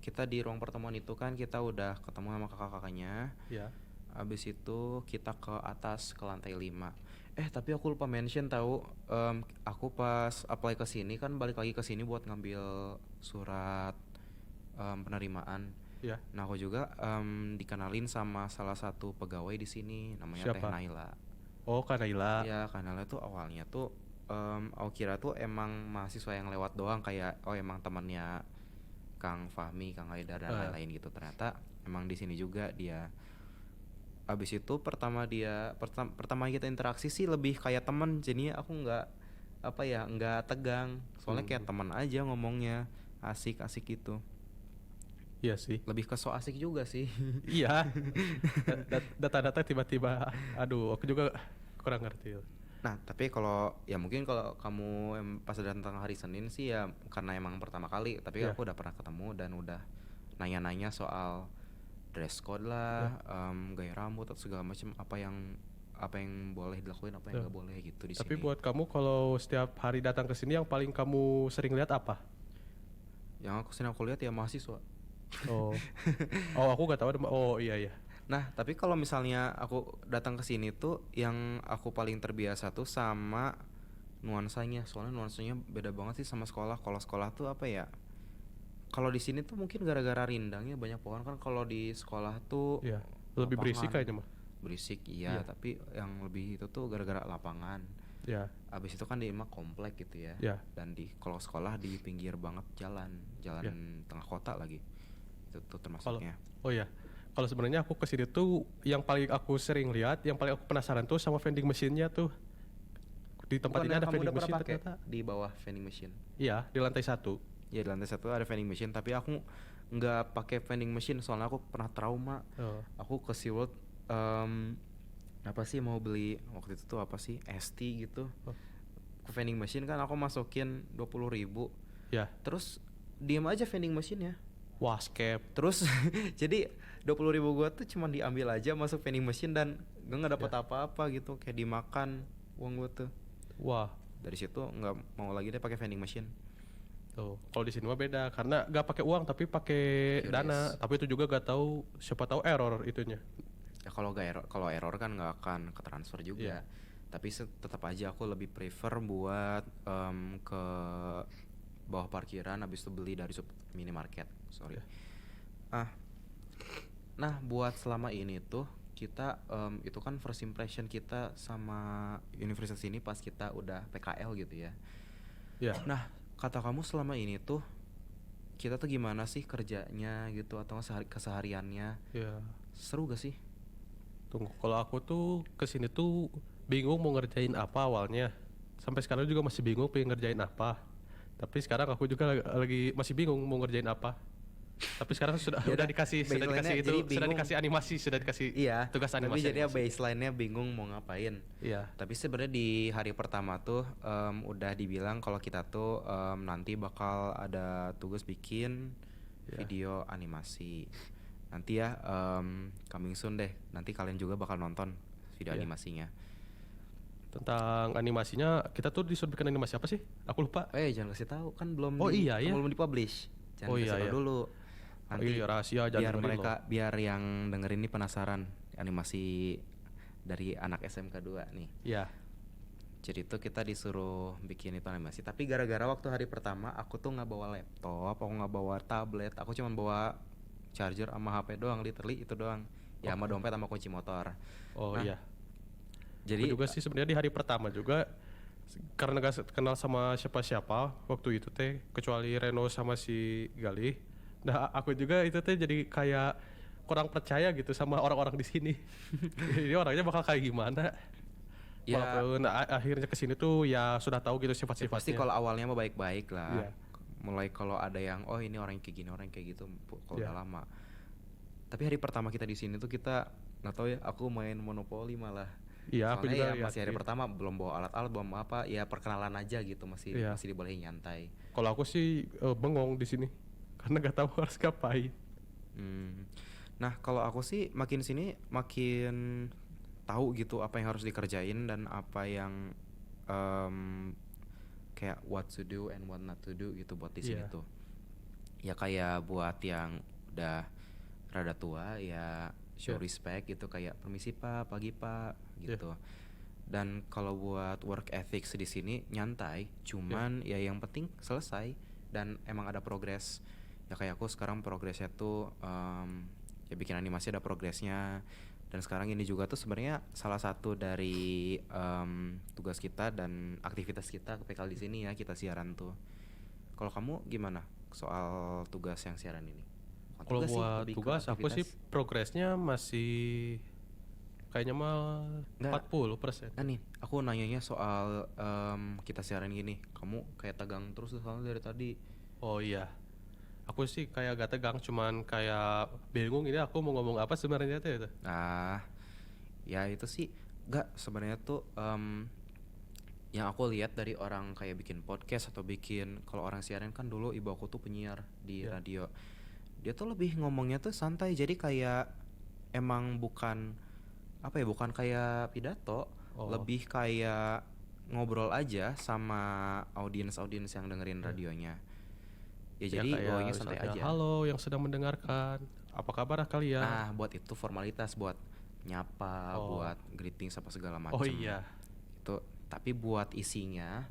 kita di ruang pertemuan itu kan kita udah ketemu sama kakak-kakaknya. Ya. Abis itu kita ke atas ke lantai 5. Tapi aku lupa mention tahu, aku pas apply ke sini kan balik lagi ke sini buat ngambil surat penerimaan. Ya. Nah, aku juga dikenalin sama salah satu pegawai di sini namanya Teh Siapa? Naila. Oh, Kak Naila. Ya, Kak Naila tuh awalnya tuh aku kira tuh emang mahasiswa yang lewat doang, kayak emang temannya Kang Fahmi, Kang Haidar dan lain-lain gitu. Ternyata emang di sini juga dia. Abis itu pertama kita interaksi sih lebih kayak teman, jadinya aku nggak tegang, soalnya kayak teman aja ngomongnya, asik-asik gitu. Iya sih. Lebih ke so asik juga sih. Iya. Data-data tiba-tiba, aduh, aku juga kurang ngerti. Nah, tapi mungkin kalau kamu pas datang hari Senin sih ya karena emang pertama kali, tapi Yeah. aku udah pernah ketemu dan udah nanya-nanya soal dress code lah, gaya rambut atau segala macam, apa yang boleh dilakuin, apa yang nggak boleh gitu di Tapi sini. buat kamu kalau setiap hari datang ke sini yang paling kamu sering lihat apa? Yang aku lihat ya mahasiswa. Oh. Oh, aku nggak tahu ada. Oh, iya. Nah, tapi kalau misalnya aku datang ke sini tuh yang aku paling terbiasa tuh sama nuansanya. Soalnya nuansanya beda banget sih sama sekolah. Kalau sekolah tuh apa ya? Kalau di sini tuh mungkin gara-gara rindangnya banyak pohon kan, kalau di sekolah tuh Iya. Lebih berisik lapangan. kayaknya mah. Berisik iya, tapi yang lebih itu tuh gara-gara lapangan. Ya. Abis itu kan di emak komplek gitu ya. Ya. Dan kalau sekolah di pinggir banget jalan tengah kota lagi. Itu tuh termasuknya. Oh ya. Kalau sebenarnya aku kesini tuh yang paling aku sering lihat, yang paling aku penasaran tuh sama vending machine-nya tuh. Di tempat ini Bukannya ada kamu vending udah pernah machine pakai ternyata. di bawah vending machine? Iya, di lantai 1. Ya, di lantai 1 ada vending machine, tapi aku nggak pakai vending machine soalnya aku pernah trauma. Oh. Aku ke SeaWorld apa sih mau beli waktu itu tuh apa sih ST gitu. Ke vending machine kan aku masukin 20.000. Ya. Terus diem aja vending machine-nya. Wascap. Terus jadi 20.000 gua tuh cuma diambil aja masuk vending machine dan gue nggak dapet apa-apa gitu, kayak dimakan uang gua tuh. Wah. Dari situ nggak mau lagi deh pakai vending machine. Tuh, kalau di sini mah beda karena nggak pakai uang tapi pakai QRIS. dana. Tapi itu juga nggak tahu, siapa tahu error itunya. Ya kalau error kan nggak akan ke transfer juga. Iya. Tapi tetap aja aku lebih prefer buat ke bawah parkiran habis itu beli dari minimarket. Sorry. Nah, buat selama ini tuh kita itu kan first impression kita sama universitas ini pas kita udah PKL gitu ya. Ya. Nah, kata kamu selama ini tuh kita tuh gimana sih kerjanya gitu atau kesehariannya? Ya. Seru gak sih? Tunggu, kalau aku tuh kesini tuh bingung mau ngerjain apa awalnya. Sampai sekarang juga masih bingung pengen ngerjain apa. Tapi sekarang aku juga lagi masih bingung mau ngerjain apa. Tapi sekarang sudah dikasih animasi, sudah dikasih tugas animasi. Tapi jadinya baseline-nya bingung mau ngapain. Iya. Tapi sebenarnya di hari pertama tuh udah dibilang kalau kita tuh nanti bakal ada tugas bikin video animasi. Nanti ya coming soon deh. Nanti kalian juga bakal nonton video animasinya. Tentang animasinya, kita tuh disuruh bikin animasi apa sih? Aku lupa. Jangan kasih tahu kan belum belum dipublish. Jangan kasih tahu dulu. Nanti rahasia jangan biar yang dengerin ini penasaran animasi dari anak SMK 2 nih. Iya. Jadi itu kita disuruh bikin itu animasi. Tapi gara-gara waktu hari pertama aku tuh nggak bawa laptop, aku nggak bawa tablet, aku cuma bawa charger sama HP doang, literally itu doang. Ya sama dompet sama kunci motor. Oh nah, iya. Jadi aku juga sih sebenarnya di hari pertama juga karena gak kenal sama siapa-siapa waktu itu teh kecuali Reno sama si Galih. Nah aku juga itu teh jadi kayak kurang percaya gitu sama orang-orang di sini. Ini orangnya bakal kayak gimana? Ya, walaupun akhirnya kesini tuh ya sudah tahu gitu sifat-sifatnya. pasti kalau awalnya mah baik-baik lah. Iya. Mulai kalau ada yang ini orang kayak gini, orang kayak gitu kalau udah lama. Tapi hari pertama kita di sini tuh kita nggak tahu ya, aku main Monopoly malah. Iya, aku juga masih hari pertama belum bawa alat-alat, belum apa, ya perkenalan aja gitu, masih dibolehin nyantai. Kalau aku sih bengong di sini karena nggak tahu harus ngapain. Nah, kalau aku sih makin sini makin tahu gitu apa yang harus dikerjain dan apa yang kayak what to do and what not to do gitu buat di sini Iya. tuh. Ya kayak buat yang udah rada tua ya show Iya. respect gitu, kayak permisi Pak, pagi Pak Iya. gitu. Dan kalau buat work ethics di sini nyantai, cuman ya yang penting selesai dan emang ada progres. Ya kayak aku sekarang progresnya tuh ya bikin animasi ada progresnya. Dan sekarang ini juga tuh sebenarnya salah satu dari tugas kita dan aktivitas kita PKL di sini ya, kita siaran tuh. Kalau kamu gimana soal tugas yang siaran ini? Bukan Kalau tugas sih, buat lebih ke tugas aku sih aktivitas. progresnya masih kayaknya mah Nggak. 40%. Nah nih, aku nanyanya soal kita siaran gini. Kamu kayak tegang terus tuh soalnya dari tadi. Oh iya. Aku sih kayak gak tegang, cuman kayak bingung ini aku mau ngomong apa sebenarnya tuh itu. Nah, ya itu sih gak sebenarnya tuh yang aku lihat dari orang kayak bikin podcast atau bikin, kalau orang siaran kan dulu ibu aku tuh penyiar di Iya. radio. Dia tuh lebih ngomongnya tuh santai, jadi kayak emang bukan apa ya, bukan kayak pidato, Oh. lebih kayak ngobrol aja sama audiens yang dengerin radionya. Ya jadi kayak bawanya santai misalnya, aja. halo yang sedang mendengarkan, apa kabar kalian? Nah, buat itu formalitas, buat nyapa, Oh. buat greetings apa segala macam. Oh iya. Itu, tapi buat isinya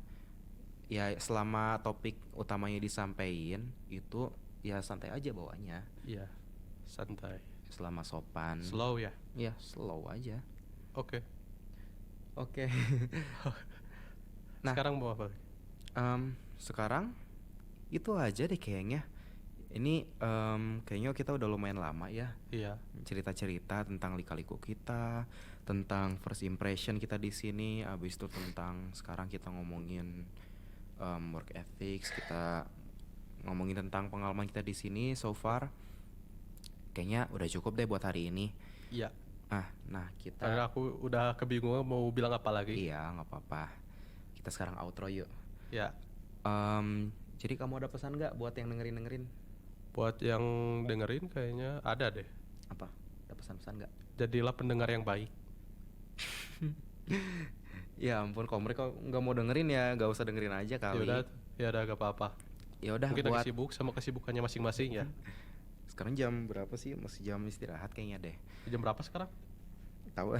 ya selama topik utamanya disampaikan itu ya santai aja bawanya. Iya. Santai. Selama sopan. Slow ya. Ya, slow aja. Oke. Oke. Nah, Sekarang mau apa? sekarang itu aja deh kayaknya. Ini kayaknya kita udah lumayan lama ya Iya. cerita-cerita tentang lika-liku kita, tentang first impression kita di sini, abis itu tentang sekarang kita ngomongin work ethics, kita ngomongin tentang pengalaman kita di sini so far. Kayaknya udah cukup deh buat hari ini. Iya. Nah kita Karena aku udah kebingungan mau bilang apa lagi. iya nggak apa-apa. Kita sekarang outro yuk. Ya. Jadi kamu ada pesan nggak buat yang dengerin? Buat yang dengerin kayaknya ada deh. Apa? Ada pesan-pesan nggak? Jadilah pendengar yang baik. Ya ampun, kalau mereka nggak mau dengerin ya nggak usah dengerin aja kali. Ya udah gak apa-apa. Ya udah Mungkin buat lagi sibuk sama kesibukannya masing-masing ya. sekarang jam berapa sih? Masih jam istirahat kayaknya deh. Jam berapa sekarang? Tahu.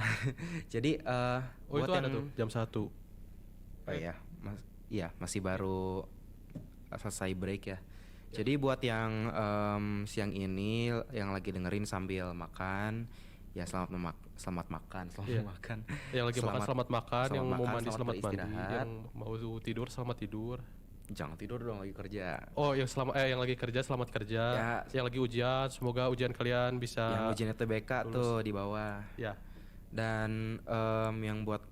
Jadi Oh buat itu ada yang tuh jam 1. oh ya, iya masih baru selesai break ya. Jadi buat yang siang ini yang lagi dengerin sambil makan, ya selamat makan, selamat Iya. makan. Yang lagi makan selamat makan, yang mau mandi selamat mandi, beristirahat. yang mau tidur selamat tidur. Jangan tidur dong lagi kerja. Oh, yang yang lagi kerja selamat kerja. Ya. Yang lagi ujian, semoga ujian kalian bisa Yang ujian TBK lulus. tuh di bawah. Ya. Dan yang buat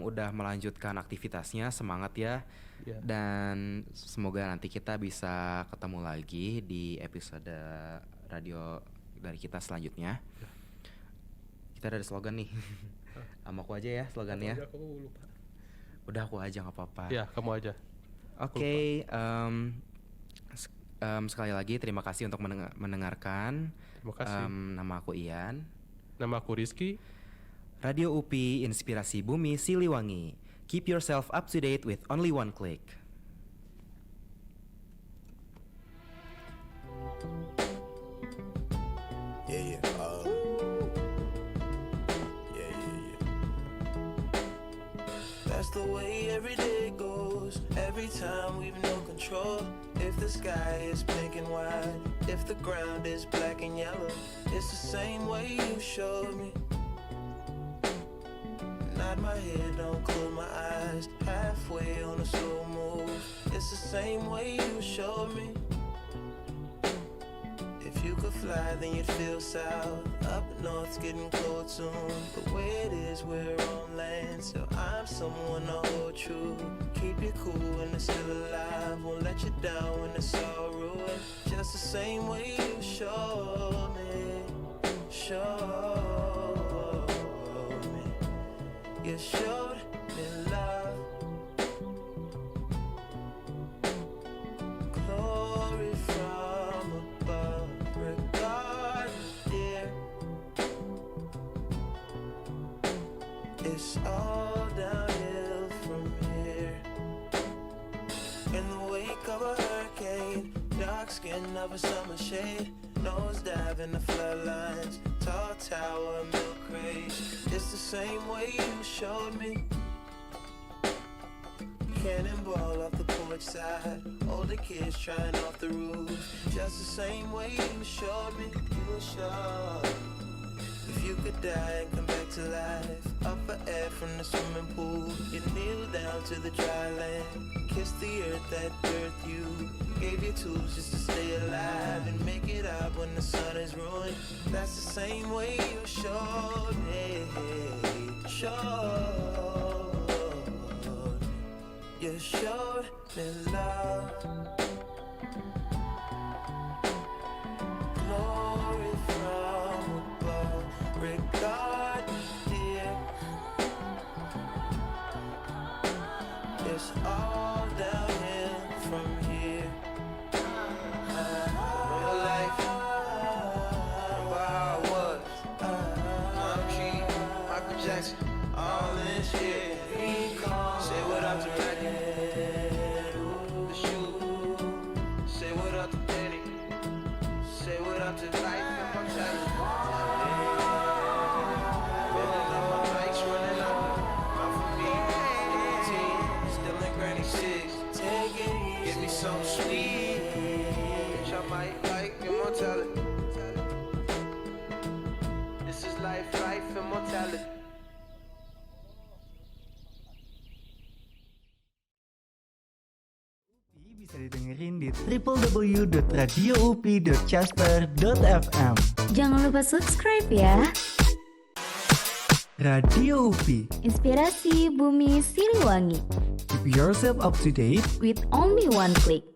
udah melanjutkan aktivitasnya semangat ya. Iya. Dan semoga nanti kita bisa ketemu lagi di episode radio dari kita selanjutnya. Kita ada slogan nih. Sama aku aja ya slogannya. Aku lupa. Udah aku aja nggak apa-apa. Ya, kamu aja. Oke, sekali lagi terima kasih untuk mendengarkan. Terima kasih. Nama aku Ian. Nama aku Rizky. Radio UPI Inspirasi Bumi Siliwangi. Keep yourself up to date with only one click. Yeah. That's the way every day goes. Every time we've no control. If the sky is pink and white, if the ground is black and yellow, it's the same way you showed me. Nod my head, don't close my eyes. Halfway on a slow move. It's the same way you showed me. If you could fly, then you'd feel south. Up north's getting cold soon. The way it is, we're on land. So I'm someone to hold true. Keep you cool when it's still alive. Won't let you down when it's all ruined. Just the same way you showed me. Showed me. You showed me love. Glory from above. Regardless, dear. It's all downhill from here. of a summer shade. Nose dive in the floodlines. Tall tower, milk crate. It's the same way you showed me. Cannonball off the porch side. Older kids trying off the roof. Just the same way you showed me. You were sure. If you could die and come back to life, up for air from the swimming pool, you kneel down to the dry land, kiss the earth that birthed you, gave you tools just to stay alive and make it out when the sun is ruined. That's the same way you showed me, you showed me love. Glory from above, regard, dear. It's all downhill from here. Real life, remember how it was. I'm King, Michael Jackson, all this shit. Say what up to Randy, the shoe. Say what up to Danny. Say what up to life and my talent. My bike's running out. Not for me. 18, still in Granny 6. Take it easy. Give me something sweet. Bitch, I might like immortality. This is life, life, immortality. Bisa didengerin di www.radioupi.caster.fm. Jangan lupa subscribe ya. Radio UPI, Inspirasi Bumi Siliwangi. keep yourself up to date. With only one click.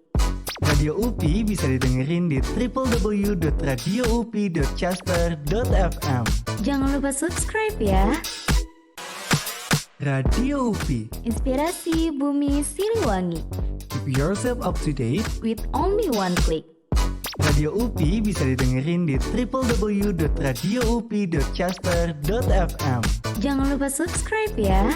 Radio UPI bisa didengerin di www.radioupi.caster.fm. Jangan lupa subscribe ya. Radio UPI, Inspirasi Bumi Siliwangi. keep yourself up to date. With only one click. Radio UPI bisa didengerin di www.radioupi.caster.fm. Jangan lupa subscribe ya.